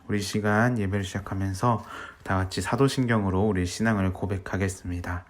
우리 시간 예배를 시작하면서 다 같이 사도신경으로 우리 신앙을 고백하겠습니다.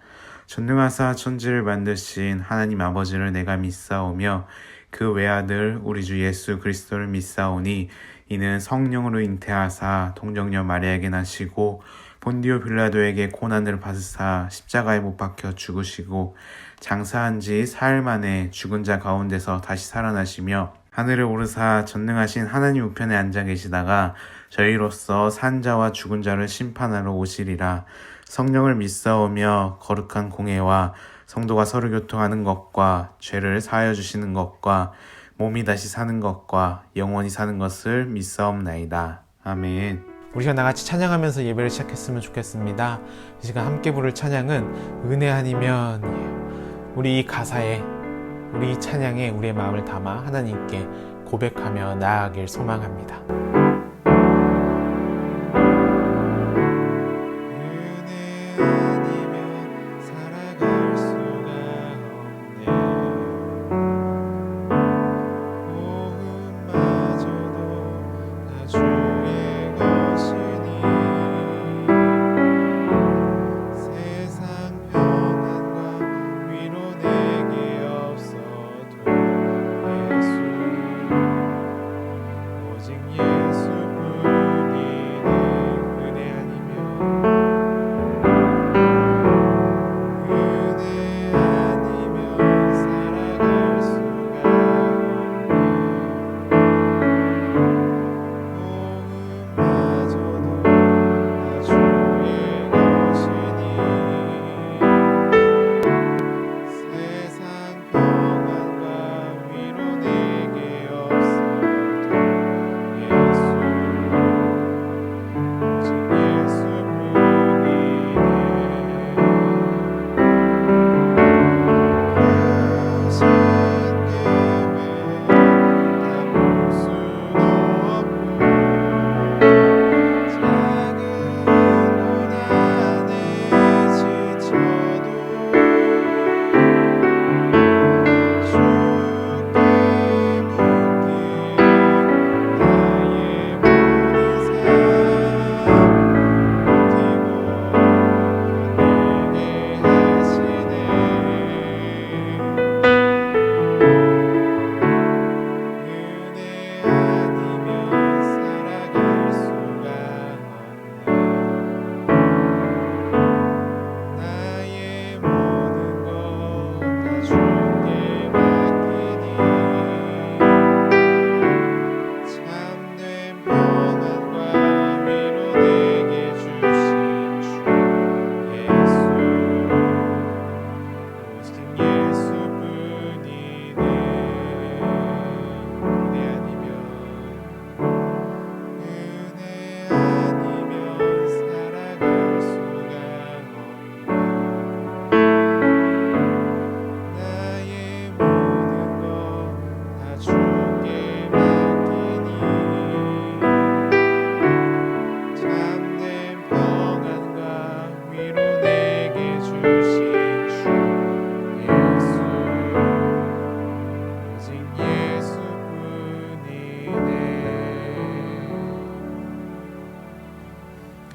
전능하사 천지를 만드신 하나님 아버지를 내가 믿사오며 그 외아들 우리 주 예수 그리스도를 믿사오니 이는 성령으로 잉태하사 동정녀 마리아에게 나시고 본디오 빌라도에게 고난을 받으사 십자가에 못 박혀 죽으시고 장사한 지 사흘 만에 죽은 자 가운데서 다시 살아나시며 하늘에 오르사 전능하신 하나님 우편에 앉아 계시다가 저희로서 산 자와 죽은 자를 심판하러 오시리라. 성령을 믿사오며 거룩한 공회와 성도가 서로 교통하는 것과 죄를 사하여 주시는 것과 몸이 다시 사는 것과 영원히 사는 것을 믿사옵나이다. 아멘. 우리가 나같이 찬양하면서 예배를 시작했으면 좋겠습니다. 이 시간 함께 부를 찬양은 은혜 아니면. 우리 이 가사에, 우리 이 찬양에 우리의 마음을 담아 하나님께 고백하며 나아가길 소망합니다.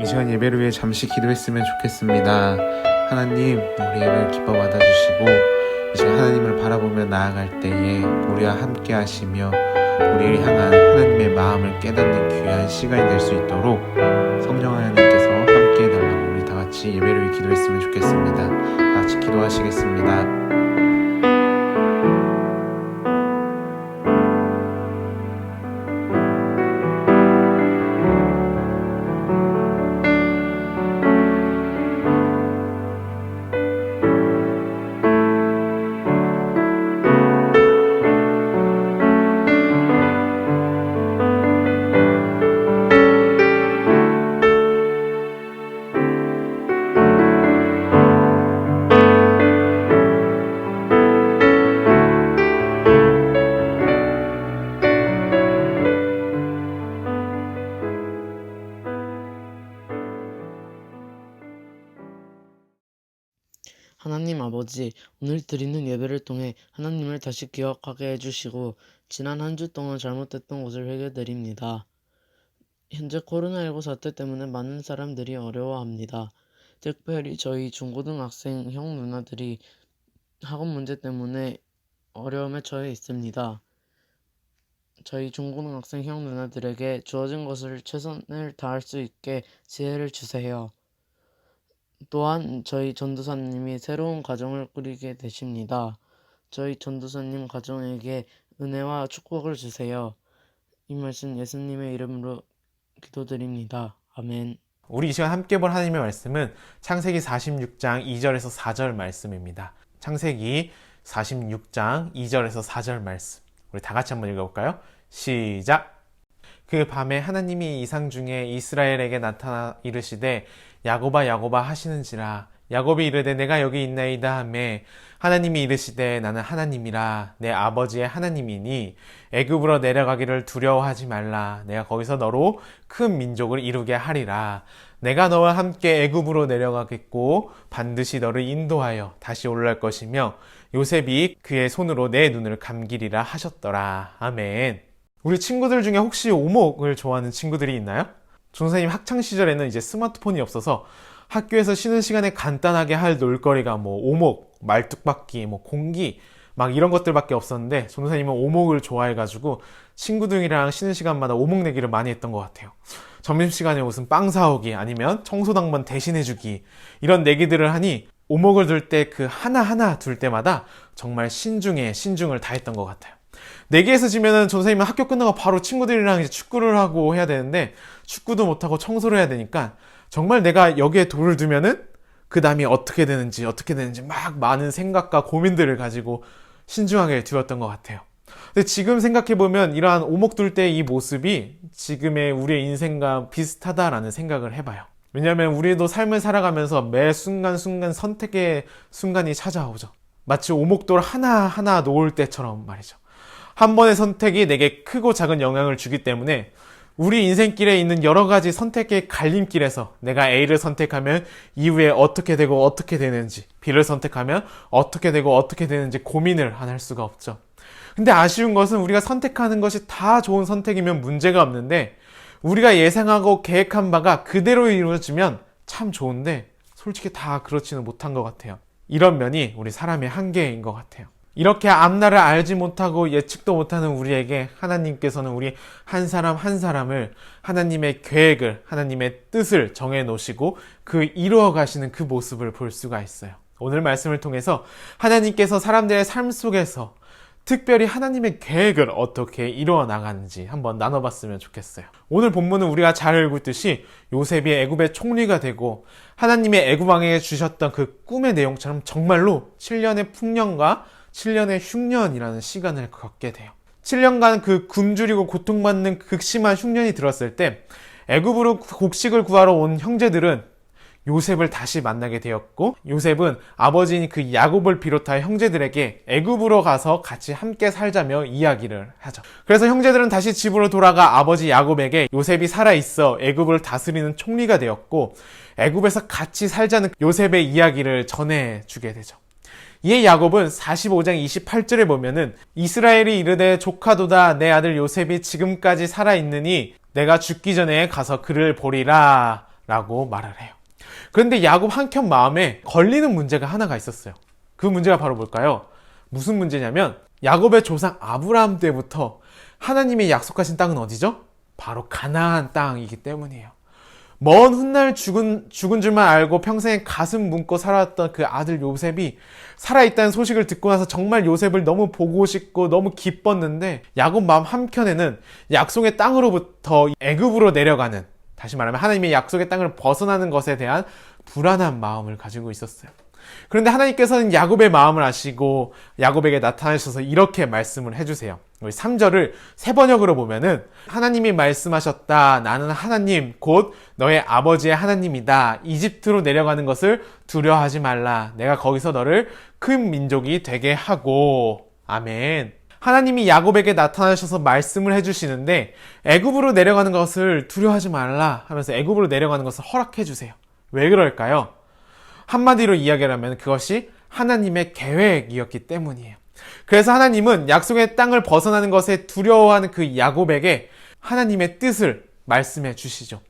이 시간 예배를 위해 잠시 기도했으면 좋겠습니다. 하나님, 우리 예배를 기뻐 받아주시고 이 시간 하나님을 바라보며 나아갈 때에 우리와 함께 하시며 우리를 향한 하나님의 마음을 깨닫는 귀한 시간이 될 수 있도록 성령 하나님께서 함께 해달라고 우리 다 같이 예배를 위해 기도했으면 좋겠습니다. 다 같이 기도하시겠습니다. 하나님 아버지, 오늘 드리는 예배를 통해 하나님을 다시 기억하게 해주시고 지난 한 주 동안 잘못했던 것을 회개드립니다. 현재 코로나19 사태 때문에 많은 사람들이 어려워합니다. 특별히 저희 중고등학생 형 누나들이 학업 문제 때문에 어려움에 처해 있습니다. 저희 중고등학생 형 누나들에게 주어진 것을 최선을 다할 수 있게 지혜를 주세요. 또한 저희 전도사님이 새로운 가정을 꾸리게 되십니다. 저희 전도사님 가정에게 은혜와 축복을 주세요. 이 말씀 예수님의 이름으로 기도드립니다. 아멘. 우리 이 시간 함께 볼 하나님의 말씀은 창세기 46장 2절에서 4절 말씀입니다. 창세기 46장 2절에서 4절 말씀. 우리 다 같이 한번 읽어볼까요? 시작! 그 밤에 하나님이 이상 중에 이스라엘에게 나타나 이르시되 야곱아 야곱아 하시는지라. 야곱이 이르되 내가 여기 있나이다 하매 하나님이 이르시되 나는 하나님이라 내 아버지의 하나님이니 애굽으로 내려가기를 두려워하지 말라. 내가 거기서 너로 큰 민족을 이루게 하리라. 내가 너와 함께 애굽으로 내려가겠고 반드시 너를 인도하여 다시 올라올 것이며 요셉이 그의 손으로 내 눈을 감기리라 하셨더라. 아멘. 우리 친구들 중에 혹시 오목을 좋아하는 친구들이 있나요? 전도사님 학창 시절에는 이제 스마트폰이 없어서 학교에서 쉬는 시간에 간단하게 할 놀거리가 오목, 말뚝박기, 공기 막 이런 것들밖에 없었는데 전도사님은 오목을 좋아해가지고 친구들이랑 쉬는 시간마다 오목 내기를 많이 했던 것 같아요. 점심시간에 무슨 빵 사오기 아니면 청소당번 대신해주기 이런 내기들을 하니 오목을 둘 때 그 하나하나 둘 때마다 정말 신중을 다했던 것 같아요. 내기에서 지면은 전도사님은 학교 끝나고 바로 친구들이랑 이제 축구를 하고 해야 되는데 축구도 못하고 청소를 해야 되니까 정말 내가 여기에 돌을 두면은 그 다음이 어떻게 되는지 막 많은 생각과 고민들을 가지고 신중하게 두었던 것 같아요. 근데 지금 생각해보면 이러한 오목 둘 때 이 모습이 지금의 우리의 인생과 비슷하다라는 생각을 해봐요. 왜냐하면 우리도 삶을 살아가면서 매 순간순간 선택의 순간이 찾아오죠. 마치 오목돌 하나하나 놓을 때처럼 말이죠. 한 번의 선택이 내게 크고 작은 영향을 주기 때문에 우리 인생길에 있는 여러 가지 선택의 갈림길에서 내가 A를 선택하면 이후에 어떻게 되고 어떻게 되는지, B를 선택하면 어떻게 되고 어떻게 되는지 고민을 안 할 수가 없죠. 근데 아쉬운 것은 우리가 선택하는 것이 다 좋은 선택이면 문제가 없는데 우리가 예상하고 계획한 바가 그대로 이루어지면 참 좋은데 솔직히 다 그렇지는 못한 것 같아요. 이런 면이 우리 사람의 한계인 것 같아요. 이렇게 앞날을 알지 못하고 예측도 못하는 우리에게 하나님께서는 우리 한 사람 한 사람을 하나님의 계획을, 하나님의 뜻을 정해 놓으시고 그 이루어 가시는 그 모습을 볼 수가 있어요. 오늘 말씀을 통해서 하나님께서 사람들의 삶 속에서 특별히 하나님의 계획을 어떻게 이루어 나가는지 한번 나눠봤으면 좋겠어요. 오늘 본문은 우리가 잘 알고 있듯이 요셉이 애굽의 총리가 되고 하나님의 애굽 왕에게 주셨던 그 꿈의 내용처럼 정말로 7년의 풍년과 7년의 흉년이라는 시간을 겪게 돼요. 7년간 그 굶주리고 고통받는 극심한 흉년이 들었을 때 애굽으로 곡식을 구하러 온 형제들은 요셉을 다시 만나게 되었고 요셉은 아버지인 그 야곱을 비롯한 형제들에게 애굽으로 가서 같이 함께 살자며 이야기를 하죠. 그래서 형제들은 다시 집으로 돌아가 아버지 야곱에게 요셉이 살아있어 애굽을 다스리는 총리가 되었고 애굽에서 같이 살자는 요셉의 이야기를 전해주게 되죠. 이에 야곱은 45장 28절에 보면은 이스라엘이 이르되 조카도다 내 아들 요셉이 지금까지 살아있느니 내가 죽기 전에 가서 그를 보리라 라고 말을 해요. 그런데 야곱 한켠 마음에 걸리는 문제가 하나가 있었어요. 그 문제가 바로 뭘까요? 무슨 문제냐면 야곱의 조상 아브라함 때부터 하나님의 약속하신 땅은 어디죠? 바로 가나안 땅이기 때문이에요. 먼 훗날 죽은 줄만 알고 평생 가슴 문고 살아왔던 그 아들 요셉이 살아있다는 소식을 듣고 나서 정말 요셉을 너무 보고 싶고 너무 기뻤는데 야곱 마음 한켠에는 약속의 땅으로부터 애굽으로 내려가는, 다시 말하면 하나님의 약속의 땅을 벗어나는 것에 대한 불안한 마음을 가지고 있었어요. 그런데 하나님께서는 야곱의 마음을 아시고 야곱에게 나타나셔서 이렇게 말씀을 해주세요. 우리 3절을 세 번역으로 보면은 하나님이 말씀하셨다. 나는 하나님 곧 너의 아버지의 하나님이다. 이집트로 내려가는 것을 두려워하지 말라. 내가 거기서 너를 큰 민족이 되게 하고. 아멘. 하나님이 야곱에게 나타나셔서 말씀을 해주시는데 애굽으로 내려가는 것을 두려워하지 말라 하면서 애굽으로 내려가는 것을 허락해 주세요. 왜 그럴까요? 한마디로 이야기를 하면 그것이 하나님의 계획이었기 때문이에요. 그래서 하나님은 약속의 땅을 벗어나는 것에 두려워하는 그 야곱에게 하나님의 뜻을 말씀해 주시죠.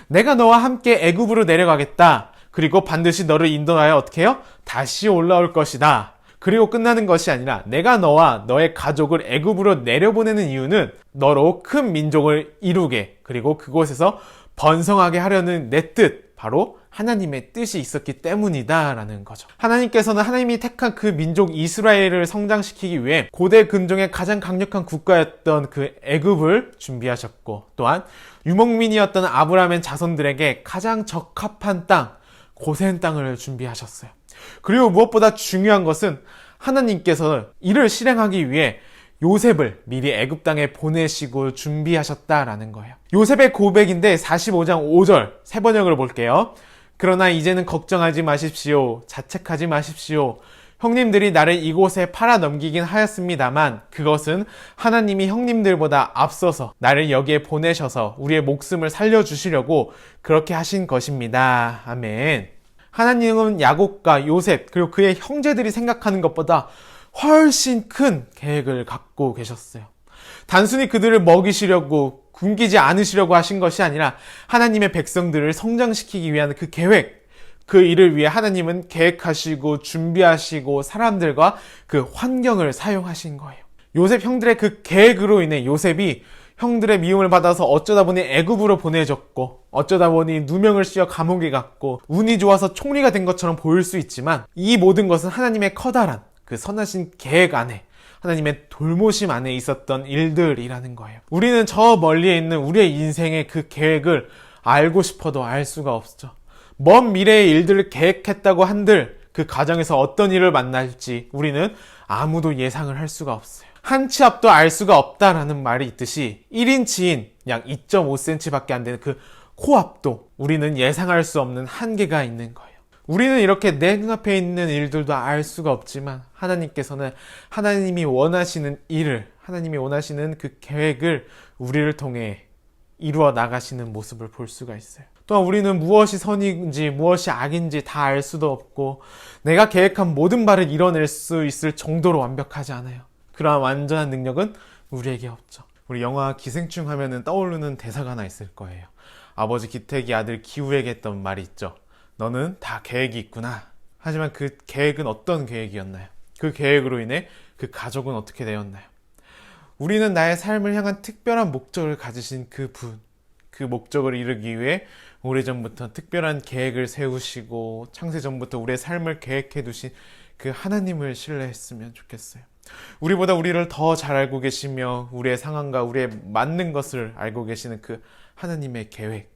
내가 너와 함께 애굽으로 내려가겠다. 그리고 반드시 너를 인도하여 어떻게 해요? 다시 올라올 것이다. 그리고 끝나는 것이 아니라 내가 너와 너의 가족을 애굽으로 내려보내는 이유는 너로 큰 민족을 이루게, 그리고 그곳에서 번성하게 하려는 내 뜻, 바로 하나님의 뜻이 있었기 때문이다 라는 거죠. 하나님께서는 하나님이 택한 그 민족 이스라엘을 성장시키기 위해 고대 근종의 가장 강력한 국가였던 그 애굽을 준비하셨고, 또한 유목민이었던 아브라함의 자손들에게 가장 적합한 땅, 고센 땅을 준비하셨어요. 그리고 무엇보다 중요한 것은 하나님께서 이를 실행하기 위해 요셉을 미리 애굽 땅에 보내시고 준비하셨다라는 거예요. 요셉의 고백인데 45장 5절 세 번역을 볼게요. 그러나 이제는 걱정하지 마십시오. 자책하지 마십시오. 형님들이 나를 이곳에 팔아 넘기긴 하였습니다만 그것은 하나님이 형님들보다 앞서서 나를 여기에 보내셔서 우리의 목숨을 살려주시려고 그렇게 하신 것입니다. 아멘. 하나님은 야곱과 요셉 그리고 그의 형제들이 생각하는 것보다 훨씬 큰 계획을 갖고 계셨어요. 단순히 그들을 먹이시려고 굶기지 않으시려고 하신 것이 아니라 하나님의 백성들을 성장시키기 위한 그 계획, 그 일을 위해 하나님은 계획하시고 준비하시고 사람들과 그 환경을 사용하신 거예요. 요셉 형들의 그 계획으로 인해 요셉이 형들의 미움을 받아서 어쩌다 보니 애굽으로 보내졌고, 어쩌다 보니 누명을 씌워 감옥에 갔고, 운이 좋아서 총리가 된 것처럼 보일 수 있지만 이 모든 것은 하나님의 커다란 그 선하신 계획 안에, 하나님의 돌보심 안에 있었던 일들이라는 거예요. 우리는 저 멀리에 있는 우리의 인생의 그 계획을 알고 싶어도 알 수가 없죠. 먼 미래의 일들을 계획했다고 한들 그 가정에서 어떤 일을 만날지 우리는 아무도 예상을 할 수가 없어요. 한 치 앞도 알 수가 없다라는 말이 있듯이 1인치인 약 2.5cm 밖에 안 되는 그 코앞도 우리는 예상할 수 없는 한계가 있는 거예요. 우리는 이렇게 내 눈앞에 있는 일들도 알 수가 없지만 하나님께서는 하나님이 원하시는 일을, 하나님이 원하시는 그 계획을 우리를 통해 이루어 나가시는 모습을 볼 수가 있어요. 또한 우리는 무엇이 선인지 무엇이 악인지 다 알 수도 없고 내가 계획한 모든 바를 이뤄낼 수 있을 정도로 완벽하지 않아요. 그러한 완전한 능력은 우리에게 없죠. 우리 영화 기생충 하면은 떠오르는 대사가 하나 있을 거예요. 아버지 기택이 아들 기우에게 했던 말이 있죠. 너는 다 계획이 있구나. 하지만 그 계획은 어떤 계획이었나요? 그 계획으로 인해 그 가족은 어떻게 되었나요? 우리는 나의 삶을 향한 특별한 목적을 가지신 그 분, 그 목적을 이루기 위해 오래전부터 특별한 계획을 세우시고 창세전부터 우리의 삶을 계획해 두신 그 하나님을 신뢰했으면 좋겠어요. 우리보다 우리를 더 잘 알고 계시며 우리의 상황과 우리의 맞는 것을 알고 계시는 그 하나님의 계획.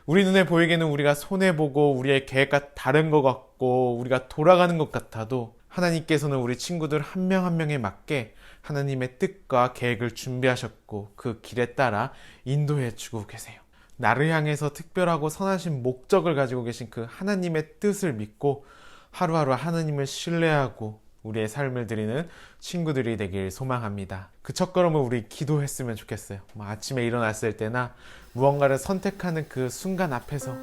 우리 눈에 보이기에는 우리가 손해보고 우리의 계획과 다른 것 같고 우리가 돌아가는 것 같아도 하나님께서는 우리 친구들 한 명 한 명에 맞게 하나님의 뜻과 계획을 준비하셨고 그 길에 따라 인도해 주고 계세요. 나를 향해서 특별하고 선하신 목적을 가지고 계신 그 하나님의 뜻을 믿고 하루하루 하나님을 신뢰하고 우리의 삶을 드리는 친구들이 되길 소망합니다. 그 첫걸음을 우리 기도했으면 좋겠어요. 아침에 일어났을 때나 무언가를 선택하는 그 순간 앞에서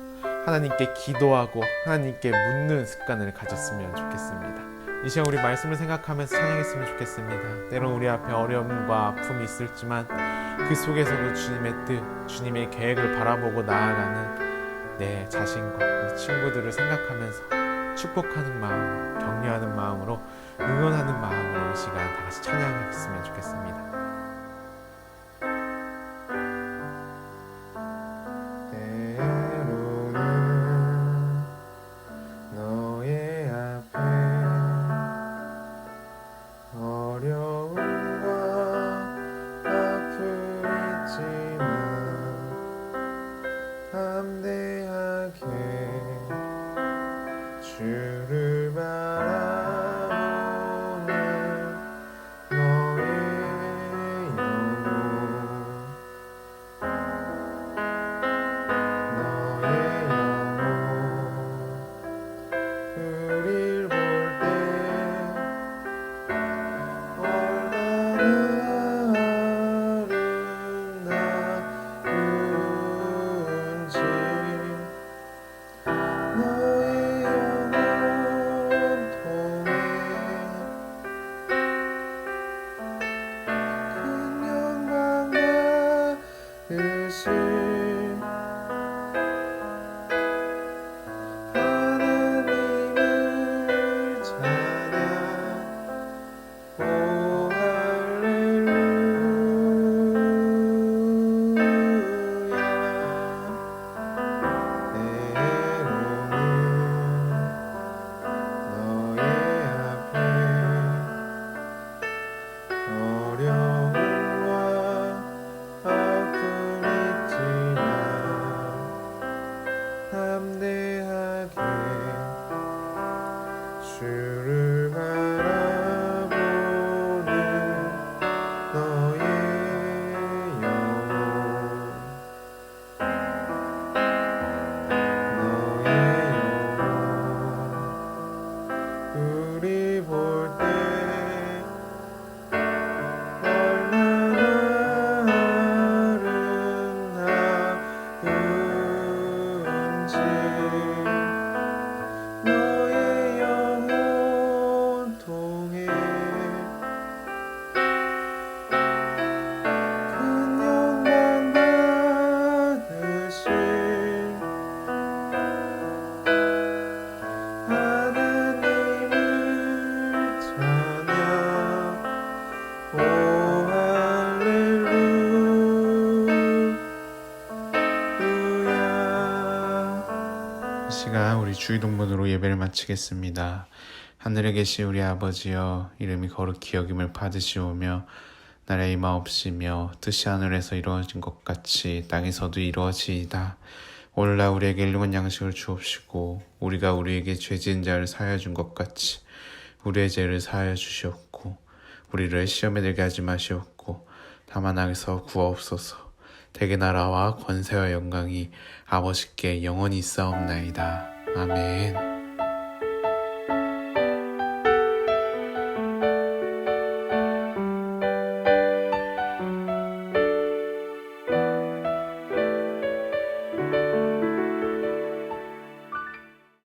하나님께 기도하고 하나님께 묻는 습관을 가졌으면 좋겠습니다. 이 시간 우리 말씀을 생각하면서 찬양했으면 좋겠습니다. 때론 우리 앞에 어려움과 아픔이 있을지만 그 속에서도 주님의 뜻, 주님의 계획을 바라보고 나아가는 내 자신과 우리 친구들을 생각하면서 축복하는 마음, 격려하는 마음으로 응원하는 마음으로 이 시간 다 같이 찬양했으면 좋겠습니다. 때로는 너의 앞에 어려움과 아픔이 있지만 담대하게 주를 바라보는 너의 시간 우리 주의동문으로 예배를 마치겠습니다. 하늘에 계신 우리 아버지여, 이름이 거룩히 여김을 받으시오며 나라의 임하옵시며 뜻이 하늘에서 이루어진 것 같이 땅에서도 이루어지이다. 오늘날 우리에게 일용한 양식을 주옵시고 우리가 우리에게 죄 지은 자를 사하여 준 것 같이 우리의 죄를 사하여 주시옵고 우리를 시험에 들게 하지 마시옵고 다만 악에서 구하옵소서. 대개 나라와 권세와 영광이 아버지께 영원히 있사옵나이다. 아멘.